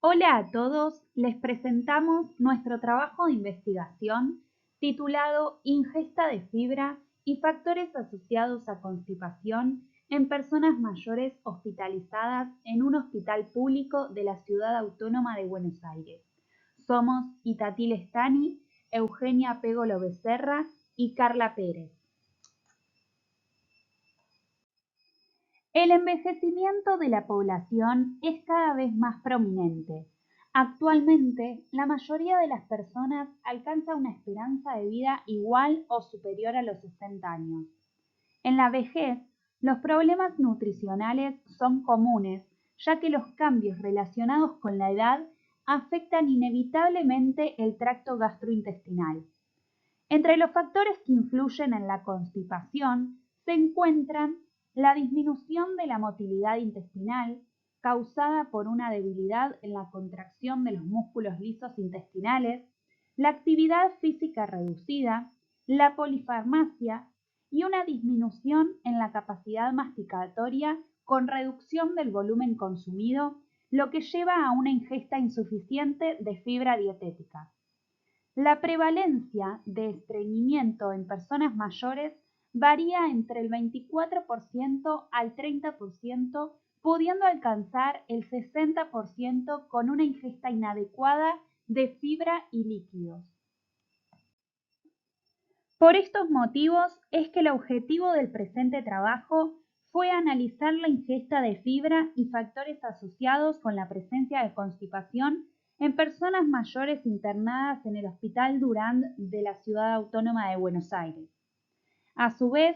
Hola a todos, les presentamos nuestro trabajo de investigación titulado Ingesta de fibra y factores asociados a constipación en personas mayores hospitalizadas en un hospital público de la Ciudad Autónoma de Buenos Aires. Somos Itatí Lestani, Eugenia Pégolo Becerra y Carla Pérez. El envejecimiento de la población es cada vez más prominente. Actualmente, la mayoría de las personas alcanza una esperanza de vida igual o superior a los 60 años. En la vejez, los problemas nutricionales son comunes, ya que los cambios relacionados con la edad afectan inevitablemente el tracto gastrointestinal. Entre los factores que influyen en la constipación se encuentran la disminución de la motilidad intestinal, causada por una debilidad en la contracción de los músculos lisos intestinales, la actividad física reducida, la polifarmacia y una disminución en la capacidad masticatoria con reducción del volumen consumido, lo que lleva a una ingesta insuficiente de fibra dietética. La prevalencia de estreñimiento en personas mayores varía entre el 24% al 30%, pudiendo alcanzar el 60% con una ingesta inadecuada de fibra y líquidos. Por estos motivos es que el objetivo del presente trabajo fue analizar la ingesta de fibra y factores asociados con la presencia de constipación en personas mayores internadas en el Hospital Durand de la Ciudad Autónoma de Buenos Aires. A su vez,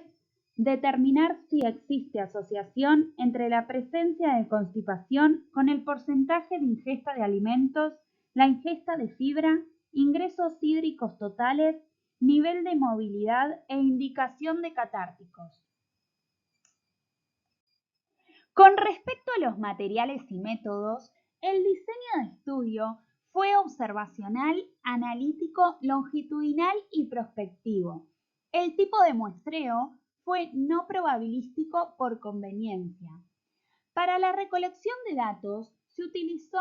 determinar si existe asociación entre la presencia de constipación con el porcentaje de ingesta de alimentos, la ingesta de fibra, ingresos hídricos totales, nivel de movilidad e indicación de catárticos. Con respecto a los materiales y métodos, el diseño de estudio fue observacional, analítico, longitudinal y prospectivo. El tipo de muestreo fue no probabilístico por conveniencia. Para la recolección de datos se utilizó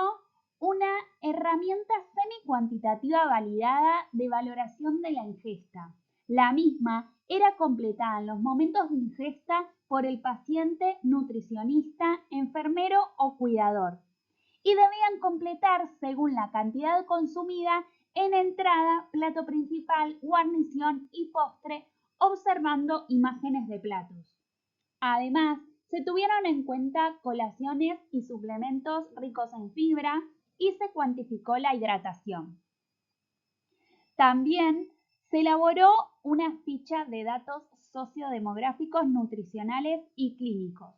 una herramienta semi-cuantitativa validada de valoración de la ingesta. La misma era completada en los momentos de ingesta por el paciente, nutricionista, enfermero o cuidador, y debían completar según la cantidad consumida en entrada, plato principal, guarnición y postre, observando imágenes de platos. Además, se tuvieron en cuenta colaciones y suplementos ricos en fibra y se cuantificó la hidratación. También se elaboró una ficha de datos sociodemográficos, nutricionales y clínicos.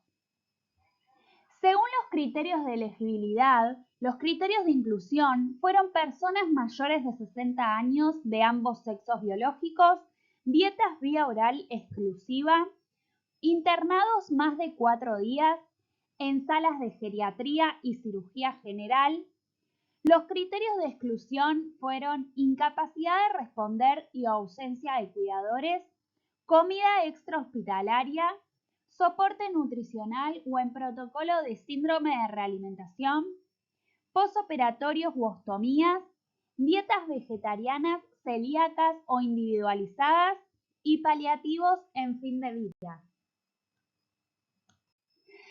Según los criterios de elegibilidad, los criterios de inclusión fueron personas mayores de 60 años de ambos sexos biológicos, dietas vía oral exclusiva, internados más de 4 días, en salas de geriatría y cirugía general. Los criterios de exclusión fueron incapacidad de responder y ausencia de cuidadores, comida extrahospitalaria, soporte nutricional o en protocolo de síndrome de realimentación, posoperatorios u ostomías, dietas vegetarianas, celíacas o individualizadas y paliativos en fin de vida.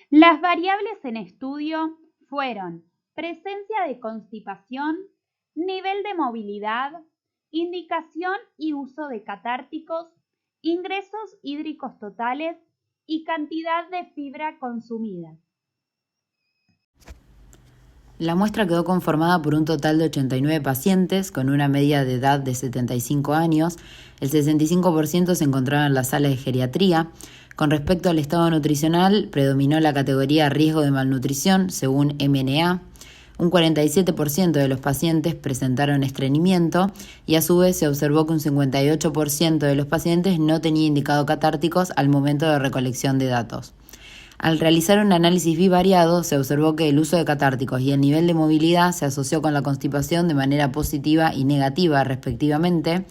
Las variables en estudio fueron presencia de constipación, nivel de movilidad, indicación y uso de catárticos, ingresos hídricos totales y cantidad de fibra consumida. La muestra quedó conformada por un total de 89 pacientes con una media de edad de 75 años. El 65% se encontraba en la sala de geriatría. Con respecto al estado nutricional, predominó la categoría riesgo de malnutrición según MNA. Un 47% de los pacientes presentaron estreñimiento y a su vez se observó que un 58% de los pacientes no tenía indicado catárticos al momento de recolección de datos. Al realizar un análisis bivariado, se observó que el uso de catárticos y el nivel de movilidad se asoció con la constipación de manera positiva y negativa respectivamente,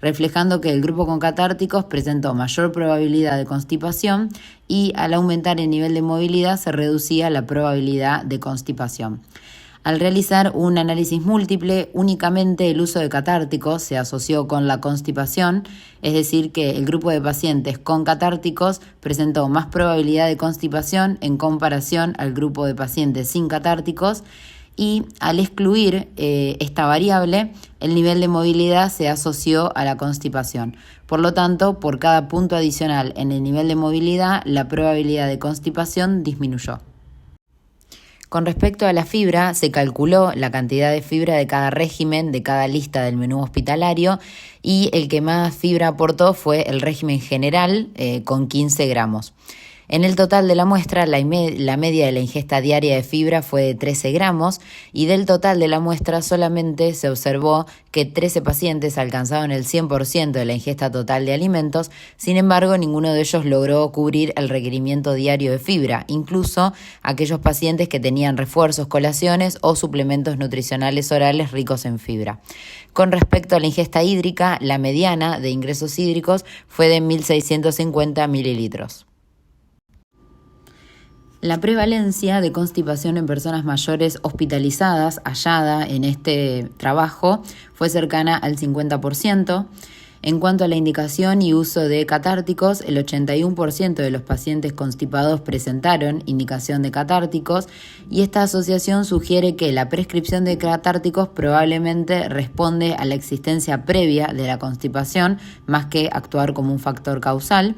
reflejando que el grupo con catárticos presentó mayor probabilidad de constipación y al aumentar el nivel de movilidad se reducía la probabilidad de constipación. Al realizar un análisis múltiple, únicamente el uso de catárticos se asoció con la constipación, es decir, que el grupo de pacientes con catárticos presentó más probabilidad de constipación en comparación al grupo de pacientes sin catárticos, y al excluir esta variable, el nivel de movilidad se asoció a la constipación. Por lo tanto, por cada punto adicional en el nivel de movilidad, la probabilidad de constipación disminuyó. Con respecto a la fibra, se calculó la cantidad de fibra de cada régimen, de cada lista del menú hospitalario, y el que más fibra aportó fue el régimen general, con 15 gramos. En el total de la muestra, la media de la ingesta diaria de fibra fue de 13 gramos, y del total de la muestra solamente se observó que 13 pacientes alcanzaron el 100% de la ingesta total de alimentos. Sin embargo, ninguno de ellos logró cubrir el requerimiento diario de fibra, incluso aquellos pacientes que tenían refuerzos, colaciones o suplementos nutricionales orales ricos en fibra. Con respecto a la ingesta hídrica, la mediana de ingresos hídricos fue de 1.650 mililitros. La prevalencia de constipación en personas mayores hospitalizadas hallada en este trabajo fue cercana al 50%. En cuanto a la indicación y uso de catárticos, el 81% de los pacientes constipados presentaron indicación de catárticos, y esta asociación sugiere que la prescripción de catárticos probablemente responde a la existencia previa de la constipación más que actuar como un factor causal.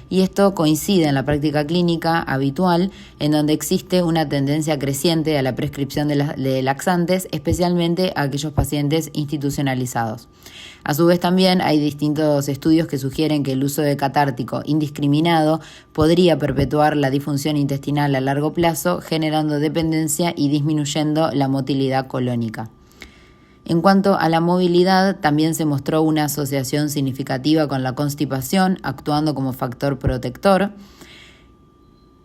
Y esto coincide en la práctica clínica habitual, en donde existe una tendencia creciente a la prescripción de laxantes, especialmente a aquellos pacientes institucionalizados. A su vez, también hay distintos estudios que sugieren que el uso de catártico indiscriminado podría perpetuar la disfunción intestinal a largo plazo, generando dependencia y disminuyendo la motilidad colónica. En cuanto a la movilidad, también se mostró una asociación significativa con la constipación, actuando como factor protector.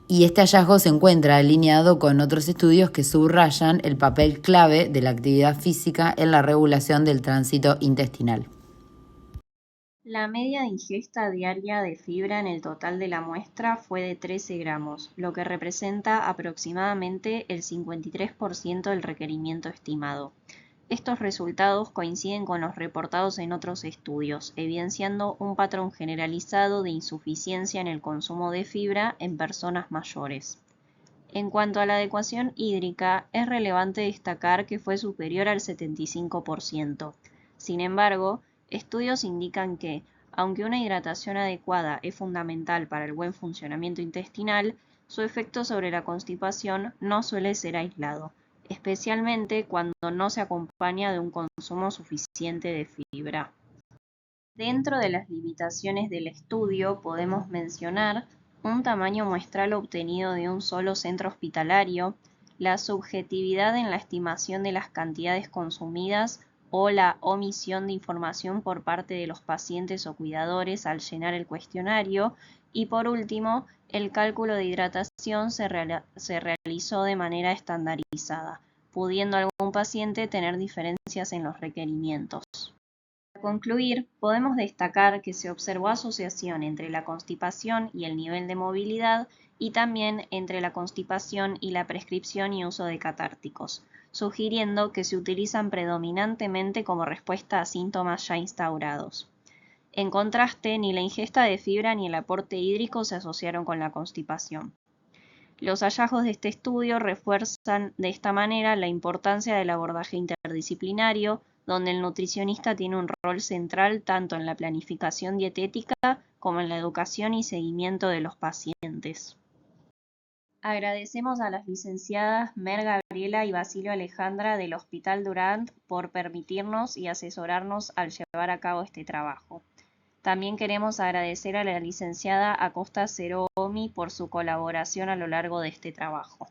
Y este hallazgo se encuentra alineado con otros estudios que subrayan el papel clave de la actividad física en la regulación del tránsito intestinal. La media de ingesta diaria de fibra en el total de la muestra fue de 13 gramos, lo que representa aproximadamente el 53% del requerimiento estimado. Estos resultados coinciden con los reportados en otros estudios, evidenciando un patrón generalizado de insuficiencia en el consumo de fibra en personas mayores. En cuanto a la adecuación hídrica, es relevante destacar que fue superior al 75%. Sin embargo, estudios indican que, aunque una hidratación adecuada es fundamental para el buen funcionamiento intestinal, su efecto sobre la constipación no suele ser aislado, especialmente cuando no se acompaña de un consumo suficiente de fibra. Dentro de las limitaciones del estudio podemos mencionar un tamaño muestral obtenido de un solo centro hospitalario, la subjetividad en la estimación de las cantidades consumidas o la omisión de información por parte de los pacientes o cuidadores al llenar el cuestionario, y por último, el cálculo de hidratación se realizó de manera estandarizada, pudiendo algún paciente tener diferencias en los requerimientos. Para concluir, podemos destacar que se observó asociación entre la constipación y el nivel de movilidad, y también entre la constipación y la prescripción y uso de catárticos, sugiriendo que se utilizan predominantemente como respuesta a síntomas ya instaurados. En contraste, ni la ingesta de fibra ni el aporte hídrico se asociaron con la constipación. Los hallazgos de este estudio refuerzan de esta manera la importancia del abordaje interdisciplinario, donde el nutricionista tiene un rol central tanto en la planificación dietética como en la educación y seguimiento de los pacientes. Agradecemos a las licenciadas Mer Gabriela y Basilio Alejandra del Hospital Durant por permitirnos y asesorarnos al llevar a cabo este trabajo. También queremos agradecer a la licenciada Acosta Ceroomi por su colaboración a lo largo de este trabajo.